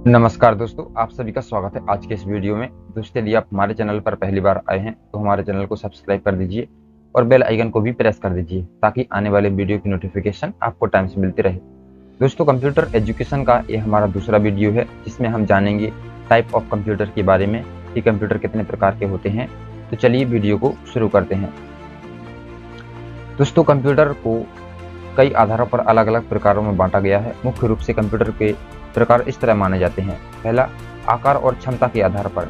नमस्कार दोस्तों, आप सभी का स्वागत है आज के इस वीडियो में। दोस्तों, यदि आप हमारे चैनल पर पहली बार आए हैं तो हमारे चैनल को सब्सक्राइब कर दीजिए और बेल आइकन को भी प्रेस कर दीजिए ताकि आने वाले वीडियो की नोटिफिकेशन आपको टाइम से मिलती रहे। दोस्तों, कंप्यूटर एजुकेशन का ये हमारा दूसरा वीडियो है जिसमें हम जानेंगे टाइप ऑफ कंप्यूटर के बारे में कि कंप्यूटर कितने प्रकार के होते हैं। तो चलिए वीडियो को शुरू करते हैं। दोस्तों, कंप्यूटर को कई आधारों पर अलग अलग प्रकारों में बांटा गया है। मुख्य रूप से कंप्यूटर के प्रकार इस तरह माने जाते हैं। पहला, आकार और क्षमता के आधार पर।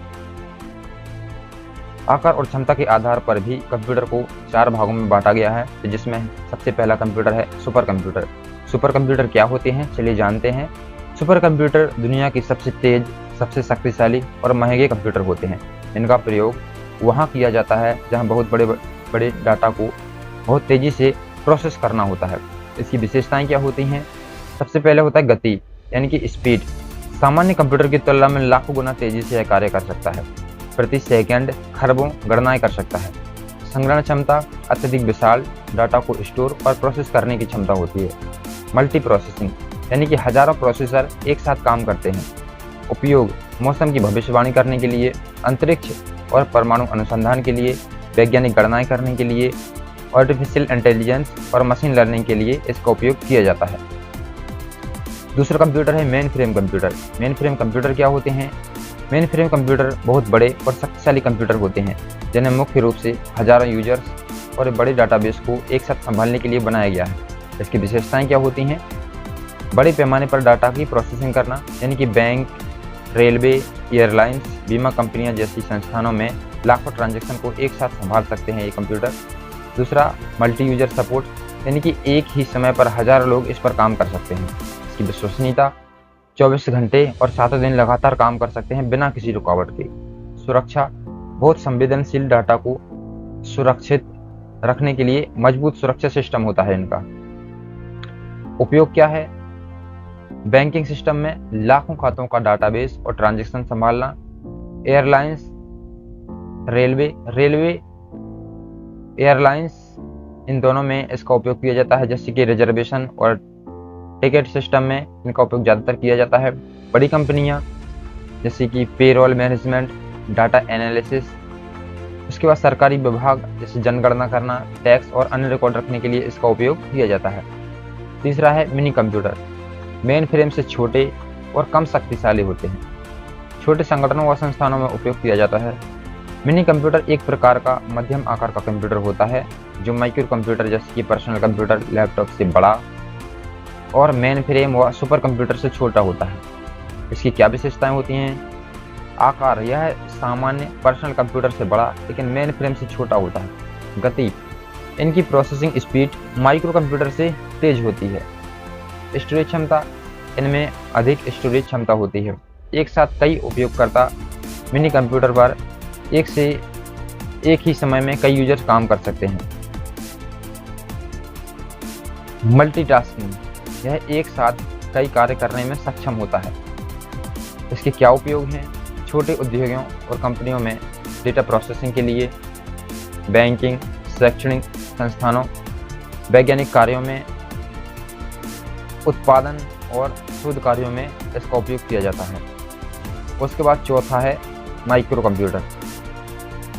आकार और क्षमता के आधार पर भी कंप्यूटर को 4 भागों में बांटा गया है, जिसमें सबसे पहला कंप्यूटर है सुपर कंप्यूटर। सुपर कंप्यूटर क्या होते हैं, चलिए जानते हैं। सुपर कंप्यूटर दुनिया की सबसे तेज, सबसे शक्तिशाली और महंगे कंप्यूटर होते हैं। इनका प्रयोग वहाँ किया जाता है जहाँ बहुत बड़े डाटा को बहुत तेजी से प्रोसेस करना होता है। इसकी विशेषताएं क्या होती हैं? सबसे पहले होता है गति, यानी कि स्पीड। सामान्य कंप्यूटर की तुलना में लाखों गुना तेजी से यह कार्य कर सकता है। प्रति सेकंड खरबों गणनाएं कर सकता है। संग्रहण क्षमता, अत्यधिक विशाल डाटा को स्टोर और प्रोसेस करने की क्षमता होती है। मल्टी प्रोसेसिंग, यानी कि हजारों प्रोसेसर एक साथ काम करते हैं। उपयोग, मौसम की भविष्यवाणी करने के लिए, अंतरिक्ष और परमाणु अनुसंधान के लिए, वैज्ञानिक गणनाएं करने के लिए, आर्टिफिशियल इंटेलिजेंस और मशीन लर्निंग के लिए इसका उपयोग किया जाता है। दूसरा कंप्यूटर है main frame computer. Main frame computer क्या होते हैं? मेन फ्रेम कंप्यूटर बहुत बड़े और शक्तिशाली कंप्यूटर होते हैं जिन्हें मुख्य रूप से हजारों यूजर्स और बड़े डाटाबेस को एक साथ संभालने के लिए बनाया गया है। इसकी विशेषताएं क्या होती हैं? बड़े पैमाने पर डाटा की प्रोसेसिंग करना, यानी कि बैंक, रेलवे, एयरलाइंस, बीमा कंपनियां जैसी संस्थानों में लाखों ट्रांजैक्शन को एक साथ संभाल सकते हैं ये कंप्यूटर। दूसरा, मल्टी यूजर सपोर्ट, यानी कि एक ही समय पर हजारों लोग इस पर काम कर सकते हैं। इसकी विश्वसनीयता, 24 घंटे और 7 दिन लगातार काम कर सकते हैं बिना किसी रुकावट के। सुरक्षा, बहुत संवेदनशील डाटा को सुरक्षित रखने के लिए मजबूत सुरक्षा सिस्टम होता है इनका। उपयोग क्या है? बैंकिंग सिस्टम में लाखों खातों का डाटाबेस और ट्रांजैक्शन संभालना। एयरलाइंस, रेलवे, एयरलाइंस, इन दोनों में इसका उपयोग किया जाता है, जैसे कि रिजर्वेशन और टिकट सिस्टम में इनका उपयोग ज़्यादातर किया जाता है। बड़ी कंपनियां जैसे कि पेरोल मैनेजमेंट, डाटा एनालिसिस। उसके बाद सरकारी विभाग जैसे जनगणना करना, टैक्स और अन्य रिकॉर्ड रखने के लिए इसका उपयोग किया जाता है। तीसरा है मिनी कंप्यूटर। मेन फ्रेम से छोटे और कम शक्तिशाली होते हैं। छोटे संगठनों और संस्थानों में उपयोग किया जाता है। मिनी कंप्यूटर एक प्रकार का मध्यम आकार का कंप्यूटर होता है जो माइक्रो कंप्यूटर जैसे कि पर्सनल कंप्यूटर, लैपटॉप से बड़ा और मेन फ्रेम व सुपर कंप्यूटर से छोटा होता है। इसकी क्या विशेषताएं होती हैं? आकार, यह सामान्य पर्सनल कंप्यूटर से बड़ा लेकिन मेन फ्रेम से छोटा होता है। गति, इनकी प्रोसेसिंग स्पीड माइक्रो कंप्यूटर से तेज होती है। स्टोरेज क्षमता, इनमें अधिक स्टोरेज क्षमता होती है। एक साथ कई उपयोगकर्ता मिनी कंप्यूटर पर एक ही समय में कई यूजर्स काम कर सकते हैं। मल्टीटास्किंग, यह एक साथ कई कार्य करने में सक्षम होता है। इसके क्या उपयोग हैं? छोटे उद्योगों और कंपनियों में डेटा प्रोसेसिंग के लिए, बैंकिंग, शैक्षणिक संस्थानों, वैज्ञानिक कार्यों में, उत्पादन और शोध कार्यों में इसका उपयोग किया जाता है। उसके बाद चौथा है माइक्रो कंप्यूटर।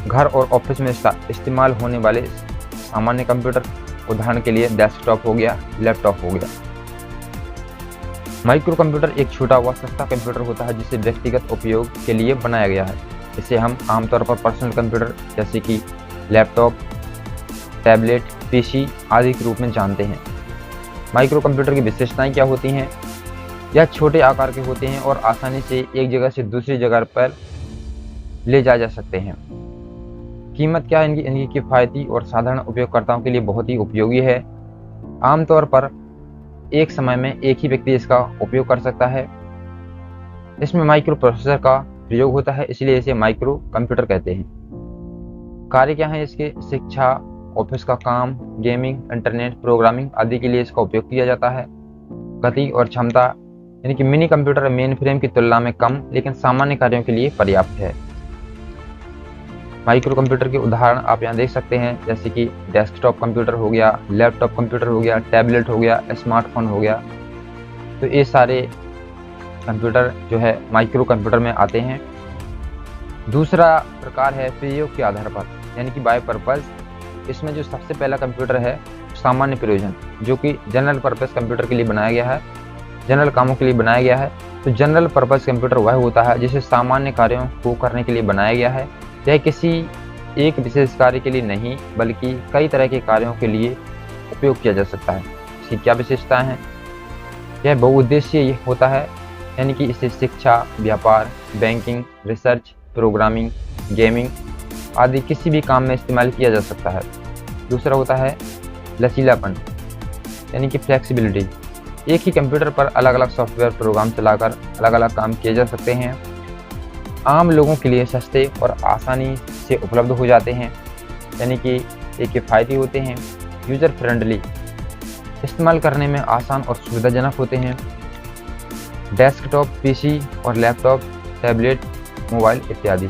घर और ऑफिस में इस्तेमाल होने वाले सामान्य कंप्यूटर, उदाहरण के लिए डेस्कटॉप हो गया, लैपटॉप हो गया। माइक्रो कंप्यूटर एक छोटा व सस्ता कंप्यूटर होता है जिसे व्यक्तिगत उपयोग के लिए बनाया गया है। इसे हम आमतौर पर पर्सनल कंप्यूटर जैसे कि लैपटॉप, टैबलेट, पीसी आदि के रूप में जानते हैं। माइक्रो कंप्यूटर की विशेषताएं क्या होती हैं? यह छोटे आकार के होते हैं और आसानी से एक जगह से दूसरी जगह पर ले जा सकते हैं। कीमत क्या है इनकी? इनकी किफ़ायती और साधारण उपयोगकर्ताओं के लिए बहुत ही उपयोगी है। आमतौर पर एक समय में एक ही व्यक्ति इसका उपयोग कर सकता है। इसमें माइक्रो प्रोसेसर का प्रयोग होता है, इसलिए इसे माइक्रो कंप्यूटर कहते हैं। कार्य क्या है इसके? शिक्षा, ऑफिस का काम, गेमिंग, इंटरनेट, प्रोग्रामिंग आदि के लिए इसका उपयोग किया जाता है। गति और क्षमता, यानी कि मिनी कंप्यूटर मेन फ्रेम की तुलना में कम लेकिन सामान्य कार्यों के लिए पर्याप्त है। माइक्रो कंप्यूटर के उदाहरण आप यहाँ देख सकते हैं, जैसे कि डेस्कटॉप कंप्यूटर हो गया, लैपटॉप कंप्यूटर हो गया, टैबलेट हो गया, स्मार्टफोन हो गया। तो ये सारे कंप्यूटर जो है माइक्रो कंप्यूटर में आते हैं। दूसरा प्रकार है प्रयोग के आधार पर, यानी कि बाय पर्पज। इसमें जो सबसे पहला कंप्यूटर है सामान्य प्रयोजन, जो कि जनरल पर्पस कंप्यूटर के लिए बनाया गया है, जनरल कामों के लिए बनाया गया है। तो जनरल पर्पस कंप्यूटर वह होता है जिसे सामान्य कार्यों को करने के लिए बनाया गया है। यह किसी एक विशेष कार्य के लिए नहीं बल्कि कई तरह के कार्यों के लिए उपयोग किया जा सकता है। इसकी क्या विशेषताएं हैं? यह बहुउद्देशीय होता है, यानी कि इसे शिक्षा, व्यापार, बैंकिंग, रिसर्च, प्रोग्रामिंग, गेमिंग आदि किसी भी काम में इस्तेमाल किया जा सकता है। दूसरा होता है लचीलापन, यानी कि फ्लेक्सिबिलिटी। एक ही कंप्यूटर पर अलग अलग सॉफ्टवेयर प्रोग्राम चलाकर अलग अलग काम किए जा सकते हैं। आम लोगों के लिए सस्ते और आसानी से उपलब्ध हो जाते हैं, यानी कि ये किफ़ायती होते हैं। यूज़र फ्रेंडली, इस्तेमाल करने में आसान और सुविधाजनक होते हैं। डेस्कटॉप पीसी और लैपटॉप, टैबलेट, मोबाइल इत्यादि।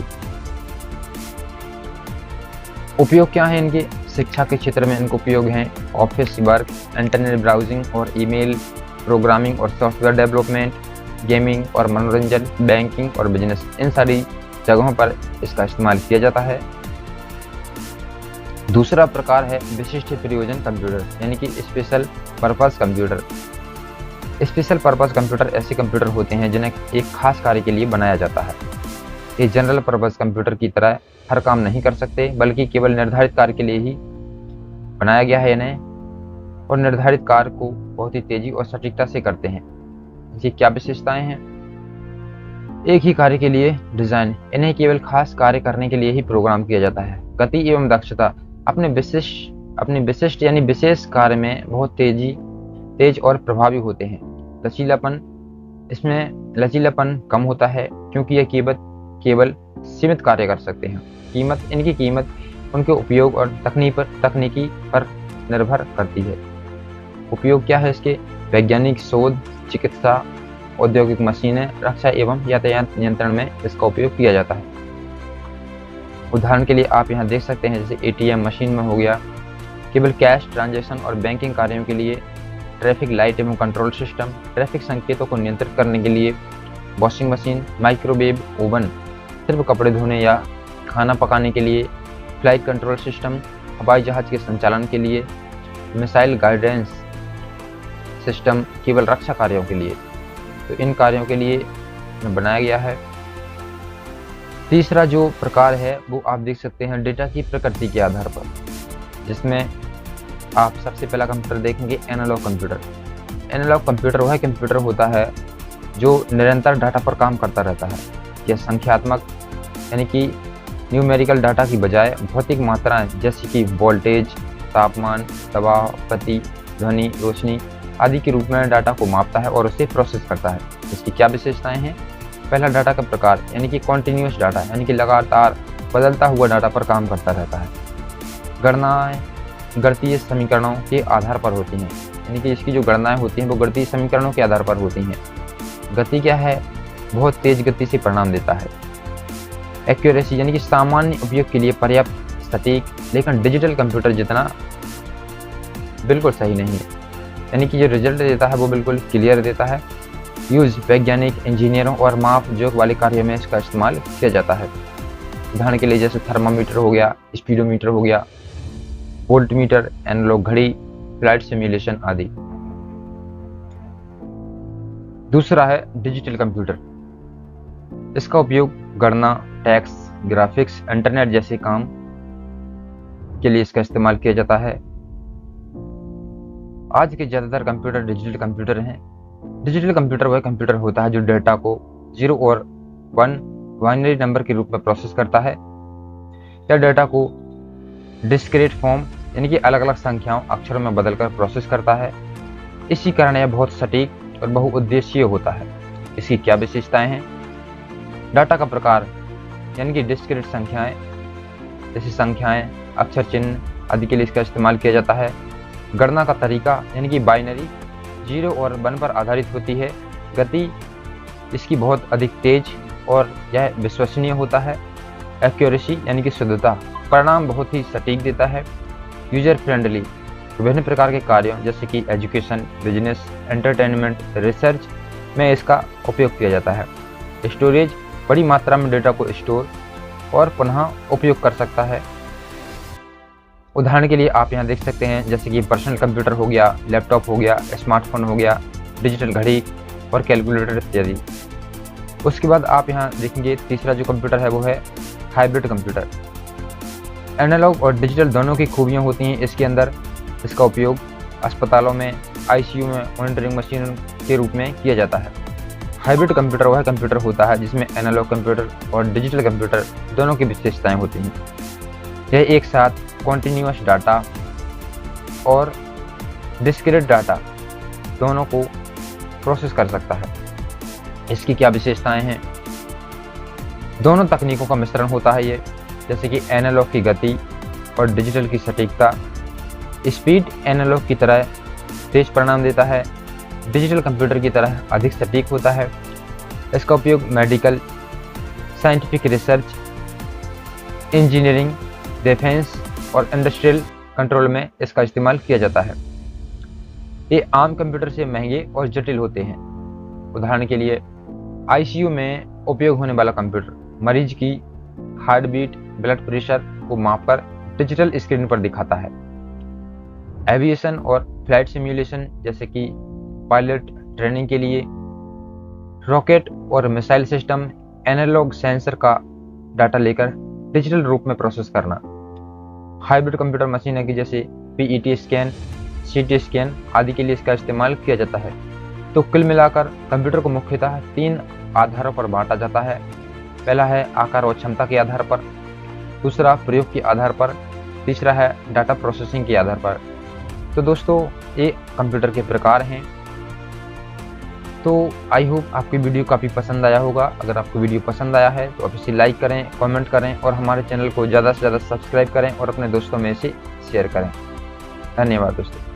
उपयोग क्या है इनके? शिक्षा के क्षेत्र में इनको उपयोग हैं ऑफिस वर्क, इंटरनेट ब्राउजिंग और ईमेल, प्रोग्रामिंग और सॉफ्टवेयर डेवलपमेंट, गेमिंग और मनोरंजन, बैंकिंग और बिजनेस, इन सारी जगहों पर इसका इस्तेमाल किया जाता है। दूसरा प्रकार है विशिष्ट प्रयोजन कंप्यूटर, यानी कि special purpose computer. Special purpose computer ऐसे कंप्यूटर होते हैं जिन्हें एक खास कार्य के लिए बनाया जाता है। ये जनरल पर्पस कंप्यूटर की तरह हर काम नहीं कर सकते, बल्कि केवल निर्धारित कार्य के लिए ही बनाया गया है इन्हें, और निर्धारित कार्य को बहुत ही तेजी और सटीकता से करते हैं। ये क्या विशेषताएं हैं? एक ही कार्य के लिए डिजाइन, इन्हें केवल खास कार्य करने के लिए ही प्रोग्राम किया जाता है। गति एवं दक्षता, अपने विशिष्ट यानी विशेष कार्य में बहुत तेज और प्रभावी होते हैं। लचीलापन, इसमें लचीलापन कम होता है क्योंकि यह केवल सीमित कार्य कर सकते हैं। इनकी कीमत उनके उपयोग और तकनीकी पर निर्भर करती है। उपयोग क्या है इसके? वैज्ञानिक शोध, चिकित्सा, औद्योगिक मशीनें, रक्षा एवं यातायात नियंत्रण में इसका उपयोग किया जाता है। उदाहरण के लिए आप यहाँ देख सकते हैं, जैसे एटीएम मशीन में हो गया, केवल कैश ट्रांजैक्शन और बैंकिंग कार्यों के लिए, ट्रैफिक लाइट एवं कंट्रोल सिस्टम, ट्रैफिक संकेतों को नियंत्रित करने के लिए, वॉशिंग मशीन, माइक्रोवेव ओवन सिर्फ कपड़े धोने या खाना पकाने के लिए, फ्लाइट कंट्रोल सिस्टम हवाई जहाज के संचालन के लिए, मिसाइल गाइडेंस सिस्टम केवल रक्षा कार्यों के लिए। तो इन कार्यों के लिए बनाया गया है। तीसरा जो प्रकार है वो आप देख सकते हैं डेटा की प्रकृति के आधार पर, जिसमें आप सबसे पहला कंप्यूटर देखेंगे एनालॉग कंप्यूटर। एनालॉग कंप्यूटर वह कंप्यूटर होता है जो निरंतर डाटा पर काम करता रहता है। यह संख्यात्मक यानी कि न्यूमेरिकल डाटा की बजाय भौतिक मात्राएं जैसे कि वोल्टेज, तापमान, दबाव, गति, ध्वनि, रोशनी आदि के रूप में डाटा को मापता है और उसे प्रोसेस करता है। इसकी क्या विशेषताएं हैं? पहला, डाटा का प्रकार यानी कि कॉन्टिन्यूस डाटा, यानी कि लगातार बदलता हुआ डाटा पर काम करता रहता है। गणनाएं गणितीय समीकरणों के आधार पर होती हैं, यानी कि इसकी जो गणनाएं होती हैं वो गणितीय समीकरणों के आधार पर होती हैं। गति क्या है? बहुत तेज गति से परिणाम देता है। एक्यूरेसी यानी कि सामान्य उपयोग के लिए पर्याप्त सटीक, लेकिन डिजिटल कंप्यूटर जितना बिल्कुल सही नहीं है, यानी कि जो रिजल्ट देता है वो बिल्कुल क्लियर देता है। यूज, वैज्ञानिक, इंजीनियरों और माप जोक वाले कार्यों में इसका इस्तेमाल किया जाता है। उदाहरण के लिए जैसे थर्मामीटर हो गया, स्पीडोमीटर हो गया, वोल्टमीटर, एनालॉग घड़ी, फ्लाइट सिमुलेशन आदि। दूसरा है डिजिटल कंप्यूटर। इसका उपयोग गणना, टैक्स, ग्राफिक्स, इंटरनेट जैसे काम के लिए इसका इस्तेमाल किया जाता है। आज के ज़्यादातर कंप्यूटर डिजिटल कंप्यूटर हैं। डिजिटल कंप्यूटर वह कंप्यूटर होता है जो डेटा को 0 और 1 बाइनरी नंबर के रूप में प्रोसेस करता है। यह डेटा को डिस्क्रीट फॉर्म यानी कि अलग अलग संख्याओं, अक्षरों में बदलकर प्रोसेस करता है। इसी कारण यह बहुत सटीक और बहुउद्देशीय होता है। इसकी क्या विशेषताएं हैं? डाटा का प्रकार यानी कि डिस्क्रीट संख्याएं, जैसे संख्याएं, अक्षर, चिन्ह आदि के लिए इसका इस्तेमाल किया जाता है। गणना का तरीका यानी कि बाइनरी 0 और 1 पर आधारित होती है। गति इसकी बहुत अधिक तेज और यह विश्वसनीय होता है। एक्यूरेसी यानी कि शुद्धता, परिणाम बहुत ही सटीक देता है। यूजर फ्रेंडली, विभिन्न प्रकार के कार्यों जैसे कि एजुकेशन, बिजनेस, एंटरटेनमेंट, रिसर्च में इसका उपयोग किया जाता है। स्टोरेज बड़ी मात्रा में डेटा को स्टोर और पुनः उपयोग कर सकता है। उदाहरण के लिए आप यहाँ देख सकते हैं, जैसे कि पर्सनल कंप्यूटर हो गया, लैपटॉप हो गया, स्मार्टफोन हो गया, डिजिटल घड़ी और कैलकुलेटर इत्यादि। उसके बाद आप यहाँ देखेंगे तीसरा जो कंप्यूटर है वो है हाइब्रिड कंप्यूटर। एनालॉग और डिजिटल दोनों की खूबियाँ होती हैं इसके अंदर। इसका उपयोग अस्पतालों में, आईसीयू में मॉनिटरिंग मशीन के रूप में किया जाता है। हाइब्रिड कंप्यूटर वह कंप्यूटर होता है जिसमें एनालॉग कंप्यूटर और डिजिटल कंप्यूटर दोनों की विशेषताएं होती हैं। यह एक साथ कॉन्टिन्यूअस डाटा और डिस्क्रीट डाटा दोनों को प्रोसेस कर सकता है। इसकी क्या विशेषताएं हैं? दोनों तकनीकों का मिश्रण होता है ये, जैसे कि एनालॉग की गति और डिजिटल की सटीकता। स्पीड एनालॉग की तरह तेज परिणाम देता है, डिजिटल कंप्यूटर की तरह अधिक सटीक होता है। इसका उपयोग medical, scientific research, engineering, defence और इंडस्ट्रियल कंट्रोल में इसका इस्तेमाल किया जाता है। ये आम कंप्यूटर से महंगे और जटिल होते हैं। उदाहरण के लिए आईसीयू में उपयोग होने वाला कंप्यूटर मरीज की हार्ट बीट, ब्लड प्रेशर को मापकर डिजिटल स्क्रीन पर दिखाता है। एविएशन और फ्लाइट सिमुलेशन जैसे कि पायलट ट्रेनिंग के लिए रॉकेट और मिसाइल सिस्टम एनालॉग सेंसर का डाटा लेकर डिजिटल रूप में प्रोसेस करना। हाइब्रिड कंप्यूटर मशीनें की जैसे पीईटी स्कैन, सीटी स्कैन आदि के लिए इसका इस्तेमाल किया जाता है। तो कुल मिलाकर कंप्यूटर को मुख्यतः 3 आधारों पर बांटा जाता है। पहला है आकार और क्षमता के आधार पर, दूसरा प्रयोग के आधार पर, तीसरा है डाटा प्रोसेसिंग के आधार पर। तो दोस्तों ये कंप्यूटर के प्रकार हैं। तो आई होप आपकी वीडियो काफ़ी पसंद आया होगा। अगर आपको वीडियो पसंद आया है तो आप इसे लाइक करें, कमेंट करें और हमारे चैनल को ज़्यादा से ज़्यादा सब्सक्राइब करें और अपने दोस्तों में इसे शेयर करें। धन्यवाद दोस्तों।